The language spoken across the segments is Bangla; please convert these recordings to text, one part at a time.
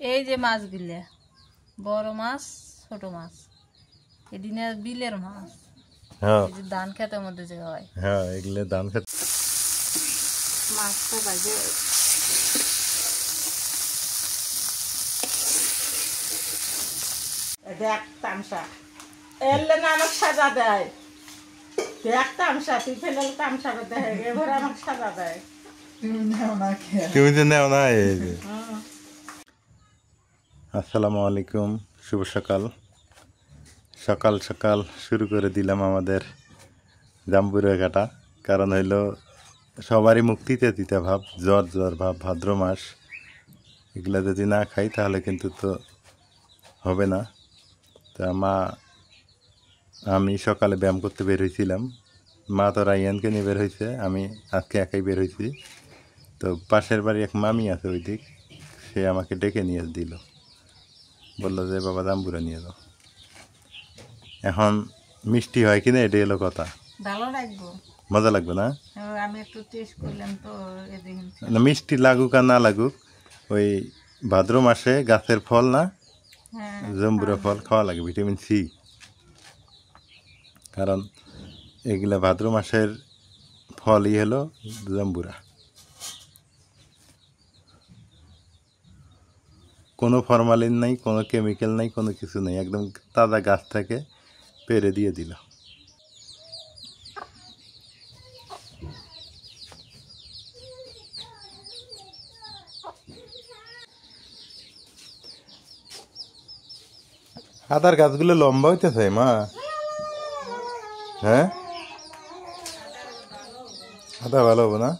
এই যে মাছগুলা বড় মাছ ছোট মাছ এদিনে বিলের মাছ। হ্যাঁ এই যে ধান খেতের মধ্যে যে হয়। হ্যাঁ এগুলো ধান খেত। মাছটা ভাজে দেখ তামসা এলে না আমাকে সাজা দেয়। দেখ তামসা তুই ফেলে তামসা দেয় এবার আমাকে সাজা দেয়। তুমি তো নেও না। এই যে আসসালামু আলাইকুম, শুভ সকাল। সকাল সকাল শুরু করে দিলাম আমাদের জাম্বুরা কাটা। কারণ হইল সবারই মুক্তিতে দিতে ভাব, জ্বর জ্বর ভাব, ভাদ্র মাস এগুলা যদি না খাই তাহলে কিন্তু তো হবে না। তা আমি সকালে ব্যায়াম করতে বের হয়েছিলাম। মা তো রাইয়ানকে নিয়ে বের হয়েছে, আমি আজকে একাই বের হয়েছি। তো পাশের বাড়ি এক মামি আছে ওই দিক, সে আমাকে ডেকে নিয়ে দিল, বললো যে বাবা জাম্বুরা নিয়ে যাও। এখন মিষ্টি হয় কিনা এটা এলো কথা। ভালো লাগবো, মজা লাগবে না? আমি একটু টেস্ট করলাম তো না মিষ্টি লাগুক আর না লাগুক, ওই ভাদ্র মাসে গাছের ফল না, জাম্বুরা ফল খাওয়া লাগে, ভিটামিন সি। কারণ এগুলা ভাদ্র মাসের ফলই হলো জাম্বুরা। কোনো ফরমালিন নাই, কোনো কেমিক্যাল নাই, কোনো কিছু নেই, একদম তাজা গাছ থেকে পেরে দিয়ে দিল। আদার গাছগুলো লম্বা হইতেছে মা। হ্যাঁ আদা ভালো হবো না,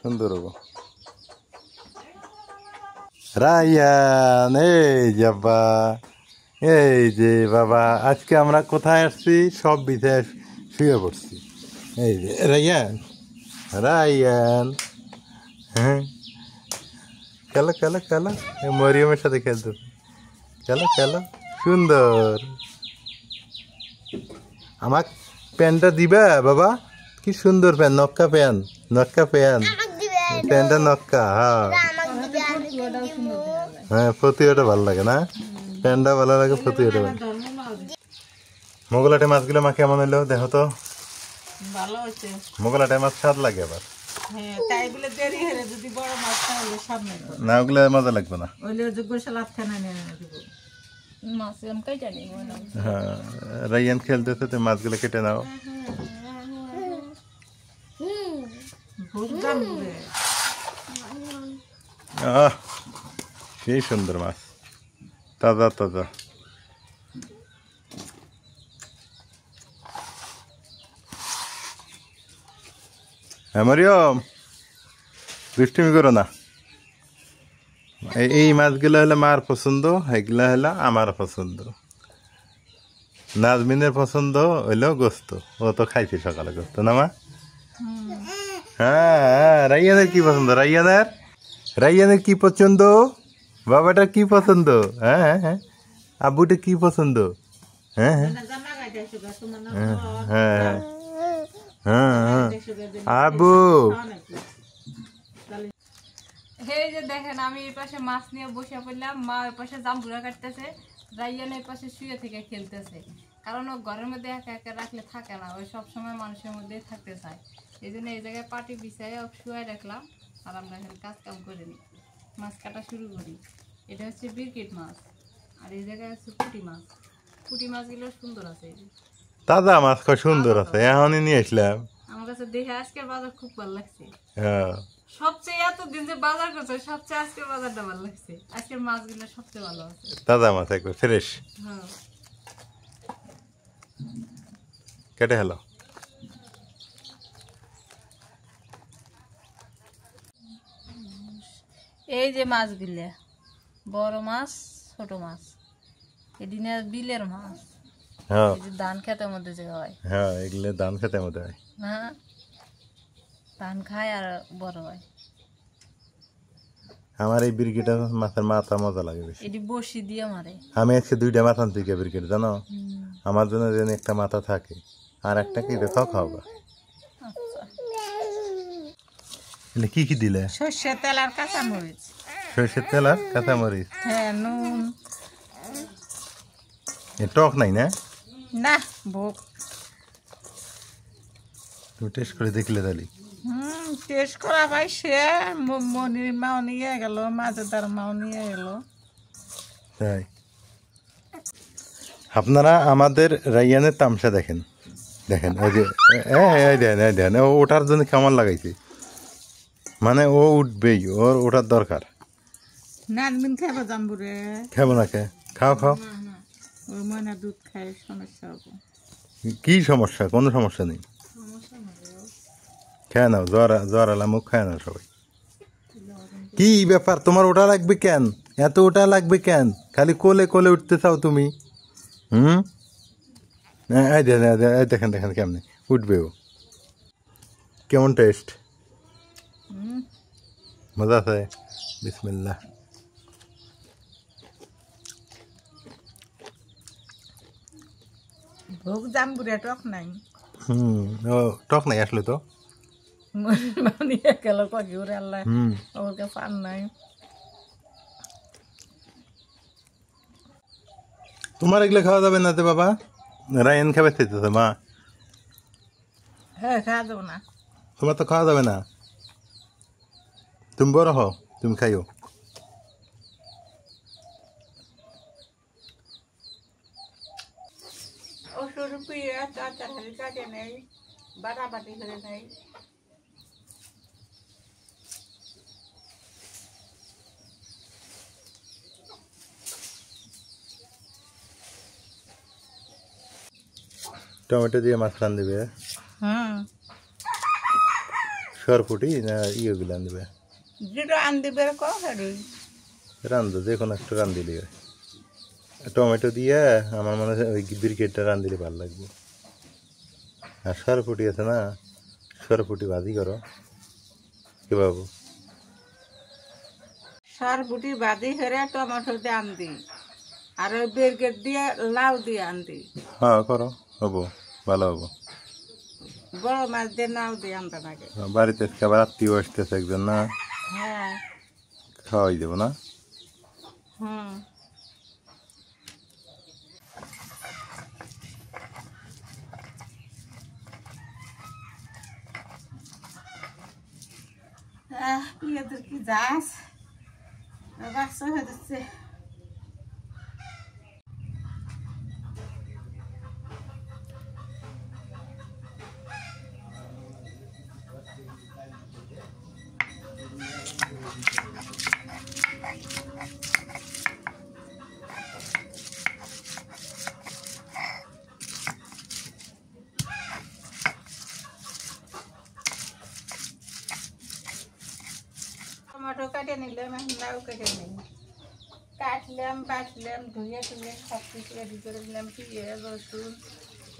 সুন্দর হবো। রায়ান এই যাবা, এই যে বাবা আজকে আমরা কোথায় আসছি, সব বিদেশ শুয়ে পড়ছি। এই যে রায়ান, রায়ান হ্যাঁ খেলো খেলো খেলো, মরিয়মের সাথে খেলতে খেলো খেলো, সুন্দর। আমার প্যান্টটা দিবা বাবা, কি সুন্দর প্যান্ট, নক্কা প্যান্ট, নক্কা প্যান্ট, প্যান্টটা নক্কা। হ্যাঁ হ্যাঁ ফতুয়াটা ভালো লাগে না, প্যান্টটা ভালো লাগে, ফতুয়াটা ভালো। মোগলাটে মাছগুলো মা কেমন হইলো দেখো তো। ভালো হয়েছে। মোগলাটে মাছ স্বাদ লাগে আবার। হ্যাঁ তাই বলে দেরি হলে যদি বড় মাছ তাহলে সামনে না ওগুলো মজা লাগবে না। ওইলে যোগ্য সালাদ খানা নিয়ে দেবো মাছ আমি কই জানি। হ্যাঁ রাইয়ান খেলতেছে, তো মাছগুলো কেটে নাও। আহ সেই সুন্দর মাছ, তাজা তাজা। হ্যাঁ মরিয়ম দুষ্টুমি করো না। এই মাছগুলো হলো মার পছন্দ, এগুলা হলো আমার পছন্দ। নাজমিনের পছন্দ হইলো গোস্ত, ও তো খাইছে সকালে গোস্ত না মা। হ্যাঁ রাইয়ানের কি পছন্দ, রাইয়ানের রাইয়ানের কি পছন্দ, বাবাটার কি পছন্দ, হ্যাঁ হ্যাঁ আব্বুটা কি পছন্দ, হ্যাঁ হ্যাঁ হ্যাঁ হ্যাঁ হ্যাঁ আব্বু। এই যে দেখেন আমি এই পাশে মাছ নিয়ে বসে পড়লাম, মা ওই পাশে জাম্বুরা কাটতেছে, রাইয়ান এই পাশে শুয়ে থেকে খেলতেছে। কারণ ও ঘরের মধ্যে একা একা রাখলে থাকে না, ওই সবসময় মানুষের মধ্যেই থাকতে চায়। এই জন্য এই জায়গায় পাটি বিছাই শুয়ে রাখলাম, আর আমরা এখানে কাজ কাম করে নিই, মাছ কাটা শুরু করি। এটা হচ্ছে বিরকিট মাছ, আর এই জায়গায় হচ্ছে পুঁটি মাছ। পুঁটি মাছগুলো সুন্দর আছে, এই যে তাজা মাছ খুব সুন্দর আছে, এখনই নিয়ে আসলাম। আমার কাছে দেখে আজকের বাজার খুব ভালো লাগছে। হ্যাঁ সবচেয়ে এতদিন যে বাজার করছে সবচেয়ে আজকের বাজারটা ভালো লাগছে, আজকের মাছগুলো সবচেয়ে ভালো আছে, তাজা মাছ একবার ফ্রেশ। হ্যাঁ কেটে হলো। এই যে মাছগুলা বড় মাছ ছোট মাছ এদিনে বিলের মাছ। হ্যাঁ এই যে ধান খেতের মধ্যে যে হয়। হ্যাঁ এগুলো ধান খেতে মতো হয়। হ্যাঁ ধান খায় আর বড় হয়। আমার এই ব্রিগেডের মাছের মাথা মজা লাগে বেশি। এটি বসি দিয়ে মারে। আমি আজকে 2টা মাথা আনছি ব্রিগেড, জানো আমার জন্য যেন একটা মাথা থাকে, আর একটা কি দেখাও খাওয়া। আচ্ছা কি কি দিলে? সর্ষে তেল আর কাঁচামরিচ। সরষের তেল আর কাঁচামরিচ। হ্যাঁ নুন। টক নাই না? না ভোগ। তুমি টেস্ট করে দেখলে তাহলে? টেস্ট করা ভাই সে মনির মাও নিয়ে গেল, মাজেদার মাও নিয়ে গেল। তাই আপনারা আমাদের রাইয়ানের তামসা দেখেন, দেখেন ওই যে দেন ও ওঠার জন্য কেমন লাগাইছে, মানে ও উঠবেই, ওর ওঠার দরকার। নাজমিন খাবো জাম্বুরে। খাবো না খে, খাও খাও। ওই ময়না দুধ খায়, সমস্যা হবো। কি সমস্যা? কোনো সমস্যা নেই, খেয়ে নাও। জ্বর এলাম খেয়ে নাও সবাই। কি ব্যাপার তোমার ওটা লাগবে কেন? এত ওটা লাগবে কেন? খালি কোলে কোলে উঠতে চাও তুমি? এই দেখেন দেখেন কেমনে উঠবে ও। কেমন টেস্ট? মজা আছে? বিসমিল্লাহ। ভোগ জাম্বুরে টক নাই। ও টক নাই আসলে তো। মনির মাও নিয়ে গেল কগি উড়ে আল্লাহ, ওর কাছে পান নাই। তোমার এগুলো খাওয়া যাবে না তো বাবা? রায়ন খাবে চাইতেছে মা। হ্যাঁ খাওয়া যাবো না। তোমার তো খাওয়া যাবে না, তুমি বড় হও, তুমি খাইও। ওষুধ পিয়ে চাচারি কাটে নেই, বাটাবাটি করে নেই। টমেটো দিয়ে মাছ রান দিবে, সরপুটি না ইয়েগুলো আন দিবে? যেটা আন দিবে করি রান্ধো, যে কোনো একটা রান দিলে হয়। টমেটো দিয়ে আমার মনে হয় ওই ব্রিকেটটা রান দিলে ভালো লাগবে। আর সরপুটি আছে না, সরপুটি ভাজি করো কি বাবু? সরপুটি বাদি করে টমেটো দিয়ে আন দি, আর ওই বেরগেট দিয়ে লাউ দিয়ে আন দি। হ্যাঁ করো, হবো, ভালো হবো। বড় মাছ দিয়ে নাও দিয়ে আনতে লাগে। বাড়িতে আবার আত্মীয় আসতেছে একজন না, হ্যাঁ খাওয়াই দেবো না? ইয়েদের কি যাস বাচ্চা হয়ে যাচ্ছে। টমেটো কাটে নিলাম, লাউ কেটে নিই, কাটলাম বাটলাম ধুয়ে টুয়ে সব কিছু রেডি করে দিলাম। পেঁয়াজ রসুন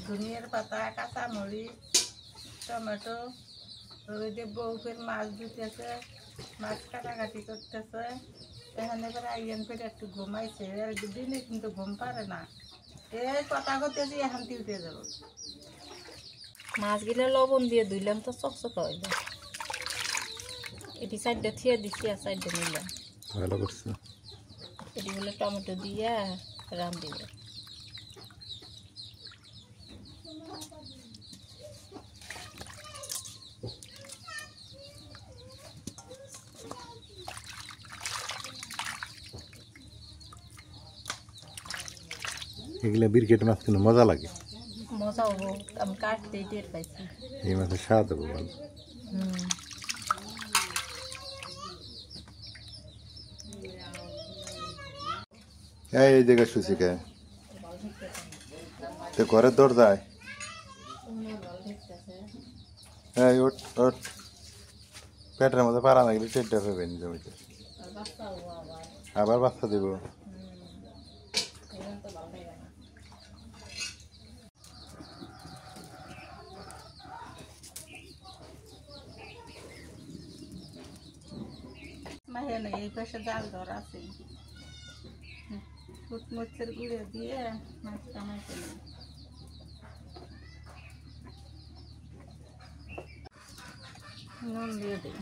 ধনিয়ার পাতা কাঁচামরিচ টমেটো। ওই যে বউফের মাছ ধুতেছে, মাছ কাটাকাটি করতেছে। এখানে এবার আইয়ান করে একটু ঘুমাইছে, দিনে কিন্তু ঘুম পারে না। এই কথা করতেছি এখন উঠে যাব। মাছগুলো লবণ দিয়ে ধুইলাম তো চকচকা হইল। এটি সাইডটা থিয়ে দিচ্ছি আর সাইডটা নিলাম। ভালো করছো। এটি বলে টমেটো দিয়ে রান দিব। এগুলো বিরকেট মাছ কিন্তু মজা লাগে। মজা হবো, আমি কাটতেই টের পাইছি। এই মাছের স্বাদ হবে ভালো। এই জায়গায় শুছি কে? তো ঘরের দরজায়। এই ওট ওট, পেটের মধ্যে পাড়া লাগলে টেটটা পাবেন জমিতে, আবার বাচ্চা দেব। মাহে নেই, এই পাশে জাল ধর আছে, ফুট মরিচের গুঁড়ে দিয়ে মাছ কামাইতে নেই। নুন দিয়ে দিই।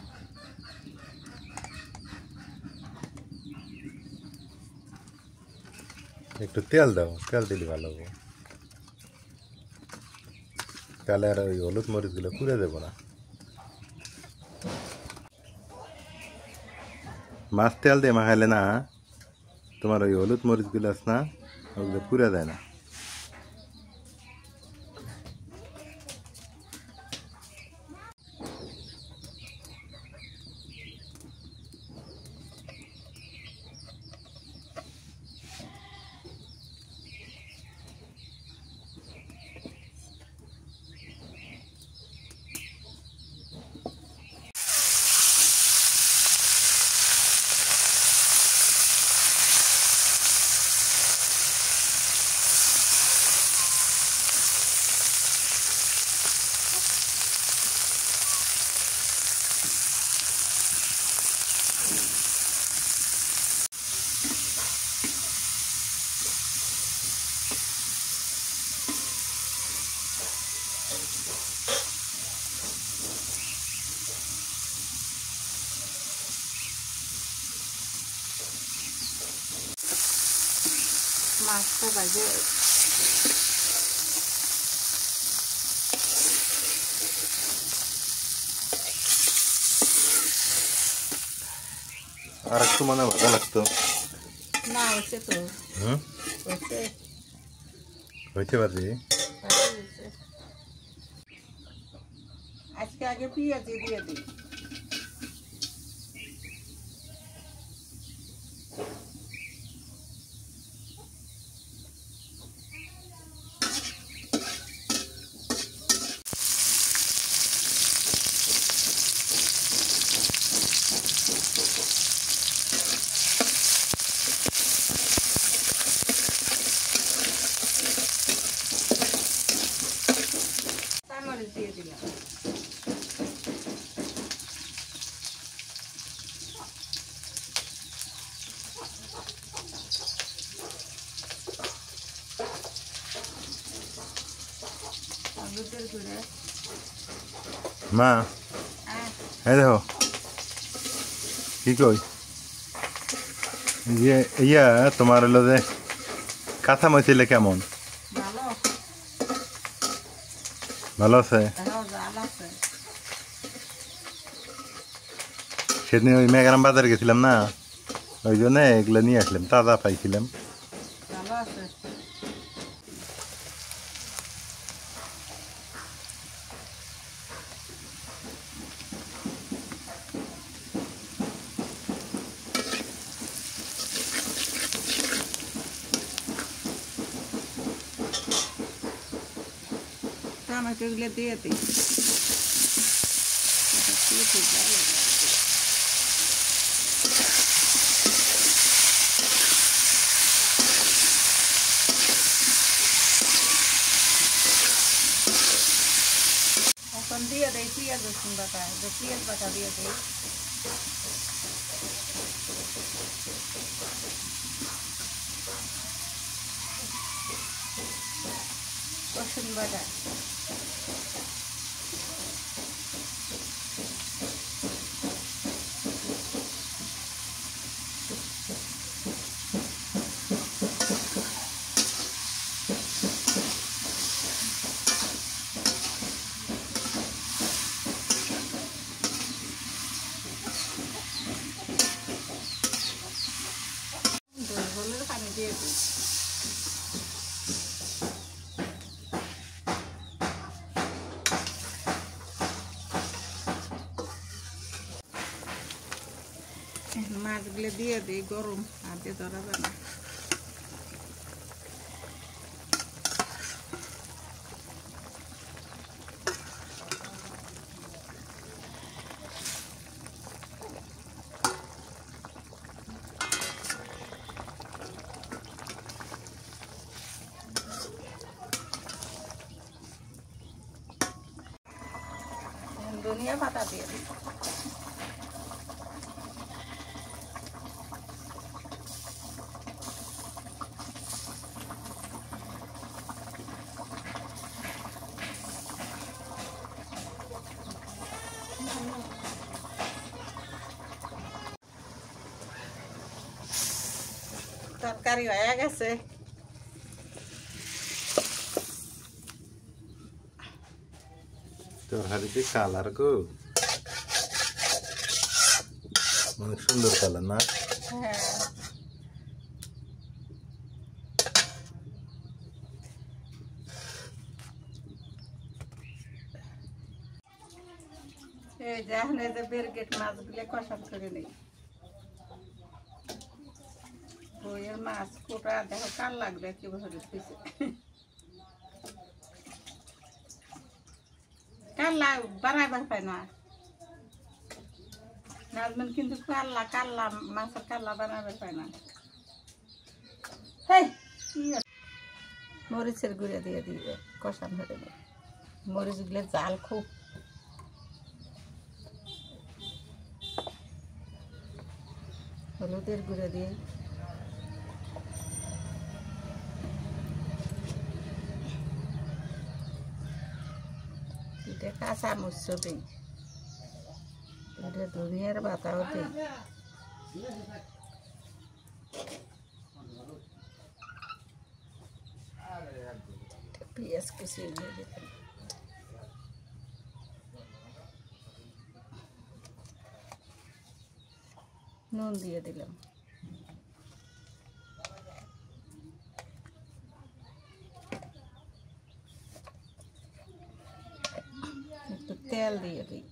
একটু তেল দাও, তেল দিলে ভালো হবে, তাহলে আর ওই হলুদ মরিচগুলো পুড়ে দেবো না। মাছ তেল দিয়ে মাখাইলে না তোমার ওই হলুদ মরিচগুলো আছে না, ওগুলো পুড়ে দেয় না। মাছটা বাজে আর একটু মনে ভালো লাগতো না, হচ্ছে তো হুম হচ্ছে হইতে পারবি। আজকে আগে পেঁয়াজ দিয়ে দিই। মরিচ দিয়ে দিলাম। হলুদের গুঁড়ো মা এই দেখো কি কই, ইয়ে ইয়া তোমার হলো যে কাঁথা মইছিলে কেমন, ভালো, ভালো আছে? জাল আছে। সেদিন ওই মেঘারাম বাজারে গেছিলাম না, ওই জন্য এগুলো নিয়ে আসলাম, তাজা পাইছিলাম। ভালো আছে। টমেটোগুলো দিয়ে দিই। এখন দিয়ে দেয় পেঁয়াজ রসুন বাটা, পেঁয়াজ বাটা দিয়ে দেয়। রসুন বাটা হলুদ পানি দিয়ে দিই। মাছগুলো দিয়ে দিই, গরম হাতে ধরা যাবে না। ধনিয়া পাতা দিয়ে দিই। তরকারি হয়ে গেছে, তরকারিতে কালার গো, অনেক সুন্দর কালার না? হ্যাঁ এই যে এখন এই যে বেরগেট মাছগুলো কষান করে নেই। বইয়ের মাছ কোটা দেখো কাল লাগবে কিভাবে পিছে কাল্লা বানাইবার পাই না নাজমেন, কিন্তু কাল্লা কাল্লা মাছের কাল্লা বানাইবার পাই না। মরিচের গুঁড়া দিয়ে দিবে কষান হয়ে যাবে। মরিচগুলো জাল খুব। হলুদের গুঁড়া দিয়ে এটা কাঁচা মরিচ দিই, এটা ধনিয়ার পাতাও দিই। পেঁয়াজ কুচি দিয়ে দিলাম, নুন দিয়ে দিলাম, একটু তেল দিয়ে দিই।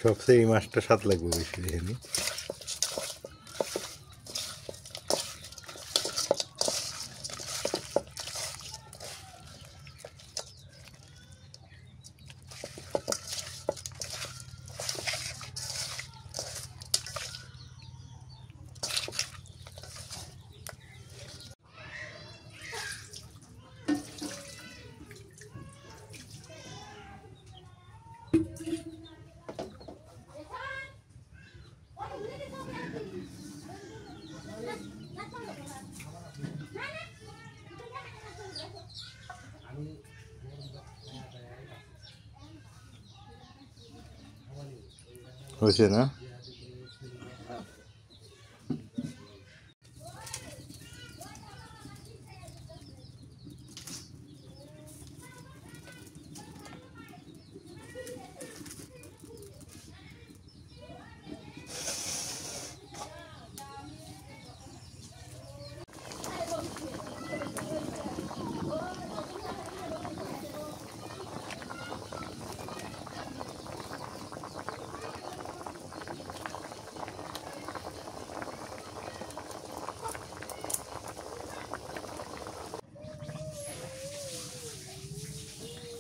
সবচেয়ে এই মাছটা স্বাদ লাগবে বেশি দেখেনি। হয়েছে না?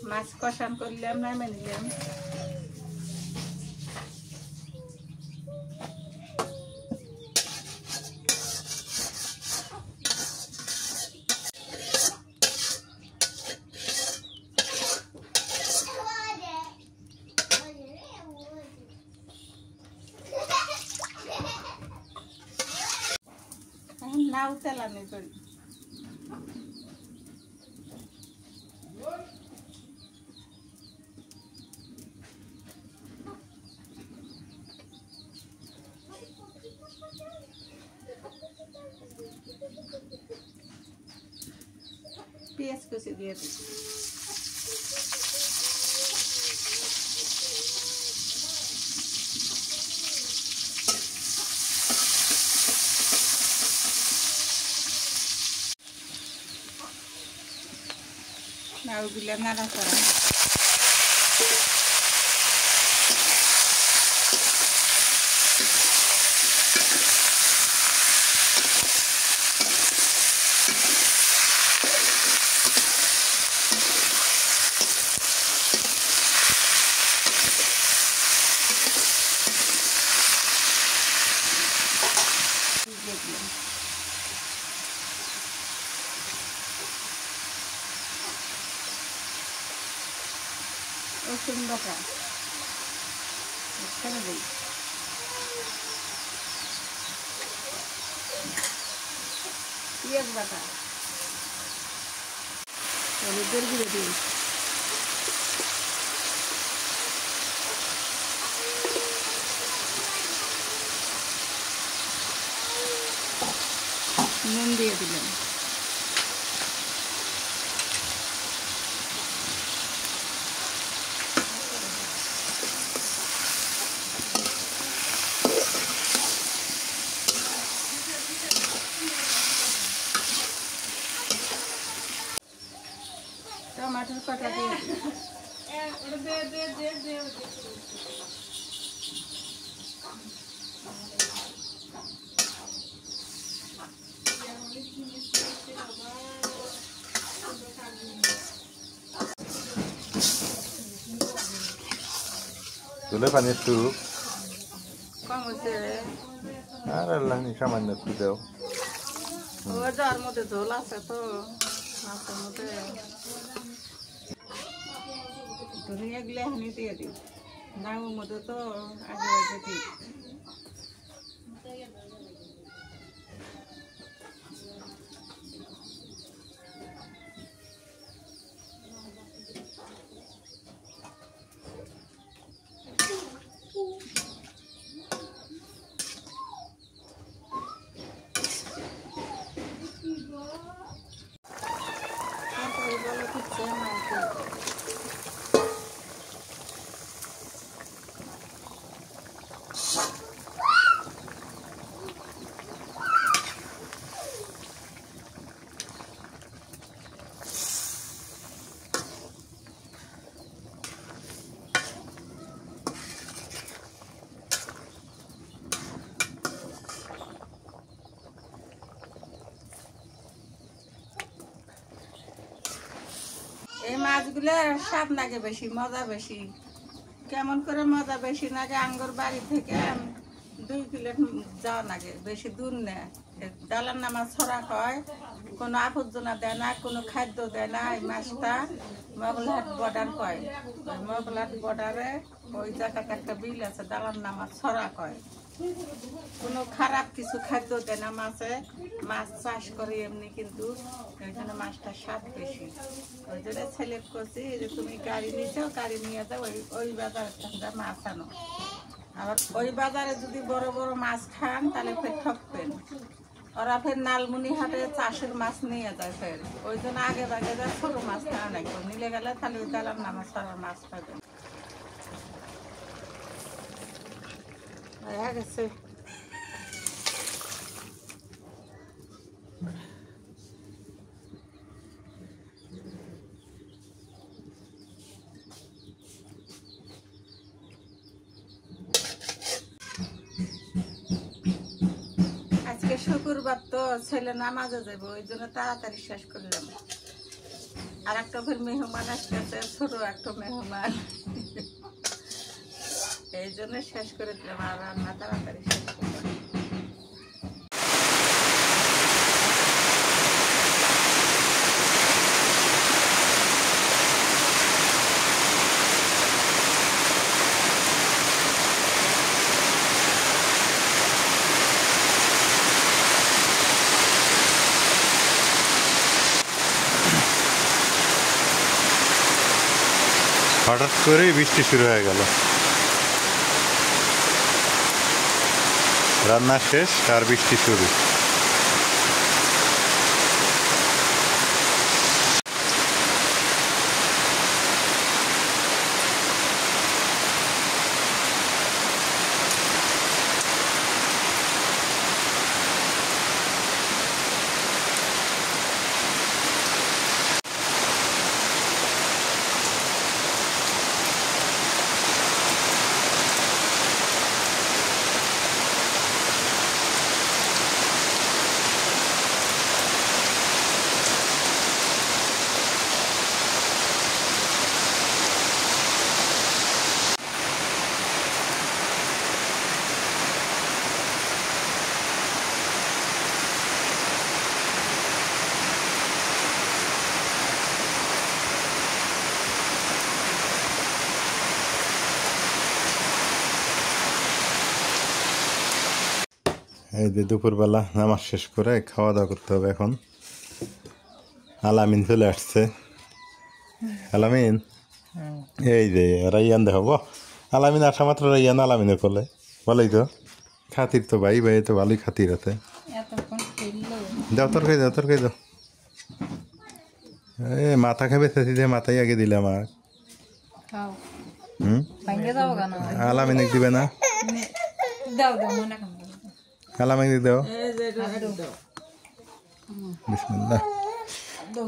মাছ কষান করলাম, নামে নিলাম। নাও তেলানি করি। পেঁয়াজ কুচি দিয়ে দিই। নাড়ুগুলো নাড়া করা। রসুন বাটা এখানে দিই, পেঁয়াজ বাটা, হলুদের গুঁড়ো দিই, নুন দিয়ে দিলাম। টমাটোর কটা দিয়ে দিলাম। তুলে পানি একটু কম হচ্ছে রে। আর আল্লাহ সামান্য একটু দাও। ওই যার মধ্যে ঝোল আছে তো মাছের মধ্যে ধনিয়া গুলো এখানে দিয়ে দিই। নামের মধ্যে তো আগে আগে দিই। তারপরে বলো কিছু মাছ এই মাছগুলো স্বাদ লাগে বেশি, মজা বেশি। কেমন করে মজা বেশি লাগে, আঙ্গুর বাড়ি থেকে 2 কিলো যাওয়া লাগে, বেশি দূর নেয়। ডালার নামা ছড়া হয়, কোনো আবর্জনা দেয় না, কোনো খাদ্য দেয় না। এই মাছটা মগলহাট বর্ডার কয়। ওই মগলহাট বর্ডারে ওই জায়গাতে একটা বিল আছে, ডালার নামা ছড়া কয়। কোনো খারাপ কিছু খাদ্য দেয় না মাছে, মাছ চাষ করে এমনি, কিন্তু ওইখানে মাছটার স্বাদ বেশি। ওই জন্য সিলেক্ট করছি যে তুমি গাড়ি নিয়েছো, গাড়ি নিয়ে যাও ওই বাজারের থেকে মাছ আনো। আবার ওই বাজারে যদি বড় বড় মাছ খান তাহলে ফের ঠকবেন। ওরা ফের নালমুনি হাটে চাষের মাছ নিয়ে যায় ফের। ওই জন্য আগে ভাগে যায় ছোট মাছ নেওয়া লাগবে, নিলে গেলে তাহলে ওই ডালার নামা ছড়ার মাছ পাবেন। হয়ে গেছে। আজকে শুক্রবার তো ছেলে নামাজে যাবো, ওই জন্য তাড়াতাড়ি শেষ করলাম। আর একটা ফের মেহমান আসতেছে, ছোট একটা মেহমান, এই জন্য শেষ করে দিলাম। আর রান্না তাড়াতাড়ি শেষ করলাম। হঠাৎ করেই বৃষ্টি শুরু হয়ে গেল। রান্না শেষ আর বৃষ্টি শুরু। এই যে দুপুরবেলা নামাজ শেষ করে খাওয়া দাওয়া করতে হবে এখন। আলামিন চলে আসছে। আলামিন, এই যে রাইয়ান দেখাবো। আলামিন আসা মাত্র রাইয়ান আলামিনের কোলে বলেই তো খাতির, তো ভাই ভাই তো ভালোই খাতির আছে। এতক্ষণ খেললো। দাও তরকারি দাও এ মাথা খাবে চেঁচি দিয়ে মাথায় আগে দিলে আমার খাও হুম ভাঙ্গে যাবো কেন আলামিনে দিবে না দাও মনে কেন আলামিনে দাও এই যে এটা দাও। বিসমিল্লাহ দাও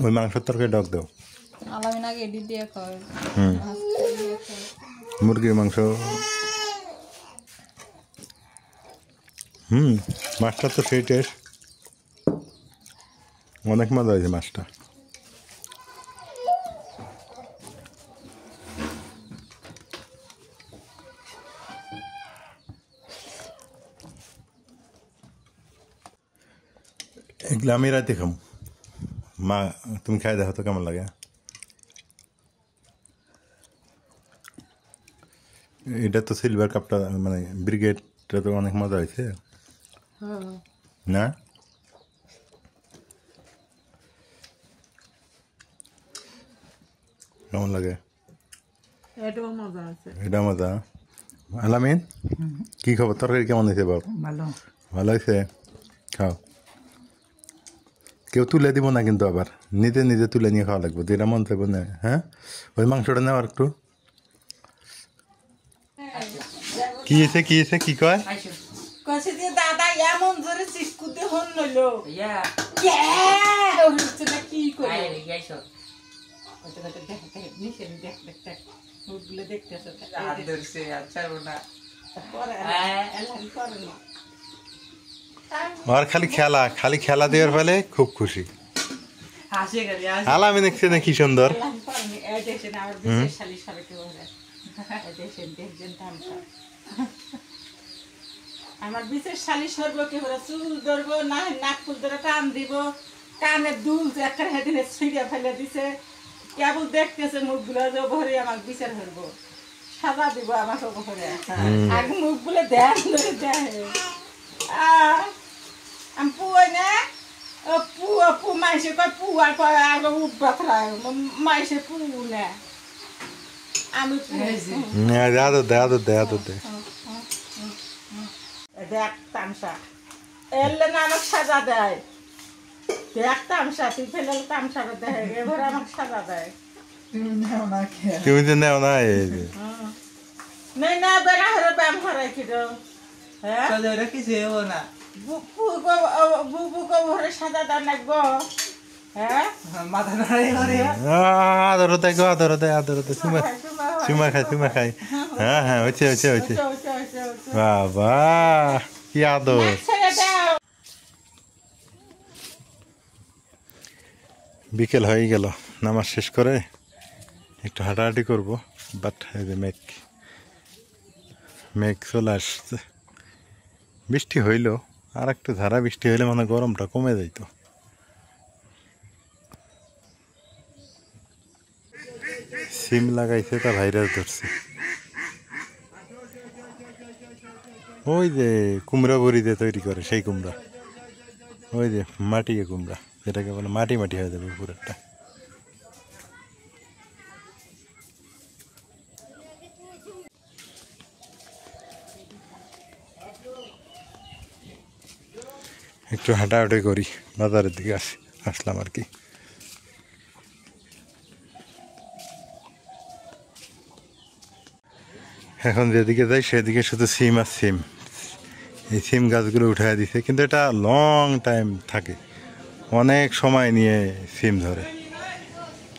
ওই মাংসের তরকারি ডক দাও আলামিন আগে এডিট দিয়ে খাও হুম দিয়ে খাও মুরগির মাংস মাছটা তো সেই টেস্ট অনেক মজা হয়েছে মাছটা এগুলো আমি রাতে খাম মা তুমি খাই দেখো তো কেমন লাগে এটা তো সিলভার কাপটা মানে ব্রিগেডটা তো অনেক মজা হয়েছে না কেমন লাগে এটাও মজা আছে। এটা মজা আলামিন কি খবর তরকারি কেমন হয়েছে বাপ ভালো। ভালো হয়েছে খাও কেউ তুলে দিব না কিন্তু আবার নিজে নিজে তুলে নিয়ে খাওয়া লাগবে যেটা মন চাইব না হ্যাঁ ওই মাংসটা নেওয়া একটু কি এসে কি কয় কষে দিয়ে দাদা এমন জোরে চিকুতে হন নইলো কি করে আর খালি খেলা দেওয়ার ফলে খুব খুশি আলামিন দেখছে না কি সুন্দর আমার বিশেষ শালি সরব কি হলো চুল ধরবো না নাক ফুল ধরে টান দিব কানে দুল যে একটা হেদিনে ছিঁড়ে ফেলে দিছে কেবল দেখতেছে মুখগুলো যে ভরে আমার বিচার হইবো সাজা দিব আমাকে ভরে আগে মুখগুলো দেখ ধরে দেখে আমি পুয়াই না পু মাইসে কয় পুয়া কয় আগে উঠবা খায় মাইসে পু না আমি আদর দে দেখ তামসা এলে না আমাকে সাজা দেয় দেখ তামসা তুই ফেলে তামসা দেয় এবার আমাকে সাজা দেয় তুমি তো নেও না এই যে নেই না বেড়া হলে ব্যায়াম করাই কিরো হ্যাঁ বুবুকে ভরে সাজা দাও নাকবো হ্যাঁ আদর দে চুমা খাই হ্যাঁ হয়েছে বাবা কি আদর বিকেল হয়ে গেল নামাজ শেষ করে একটু হাঁটাহাঁটি করবো বাট এই যে মেঘ চলে আসছে বৃষ্টি হইল আর একটু ধারা বৃষ্টি হইলে মানে গরমটা কমে যাইত সিম লাগাইছে তা ভাইরাস ধরছে ওই যে কুমড়া বড়ি দিয়ে তৈরি করে সেই কুমড়া ওই যে মাটি কুমড়া যেটাকে বলে মাটি হয়ে যাবে পুরোটা একটু হাঁটাহাঁটি করি বাজারের দিকে আসলাম আর কি এখন যেদিকে যাই সেদিকে শুধু সিম আর সিম এই সিম গাছগুলো উঠাই দিছে কিন্তু এটা লং টাইম থাকে অনেক সময় নিয়ে সিম ধরে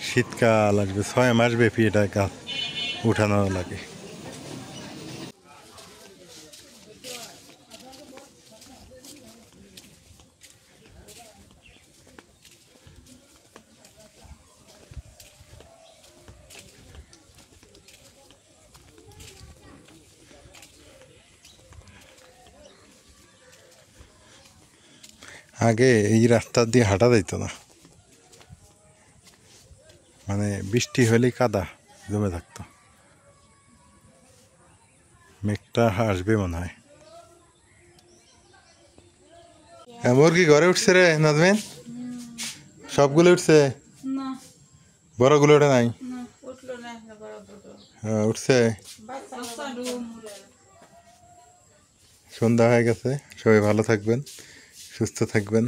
শীতকাল আসবে 6 মাস ব্যাপী এটা গাছ উঠানো লাগে আগে এই রাস্তা দিয়ে হাঁটা যাইত না মানে বৃষ্টি হলেই কাদা জমে থাকতো মেঘটা আসবে মনে হয় মুরগি ঘরে উঠছে রে নাজমিন সবগুলো উঠছে না বড়গুলো ওঠে নাই উঠলো না বড় উঠছে সন্ধ্যা হয়ে গেছে, সবাই ভালো থাকবেন, সুস্থ থাকবেন।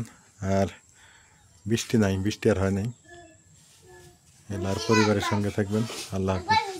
আর বৃষ্টি নাই, বৃষ্টি আর হয় নাই। এলার পরিবারের সঙ্গে থাকবেন। আল্লাহ হাফিজ।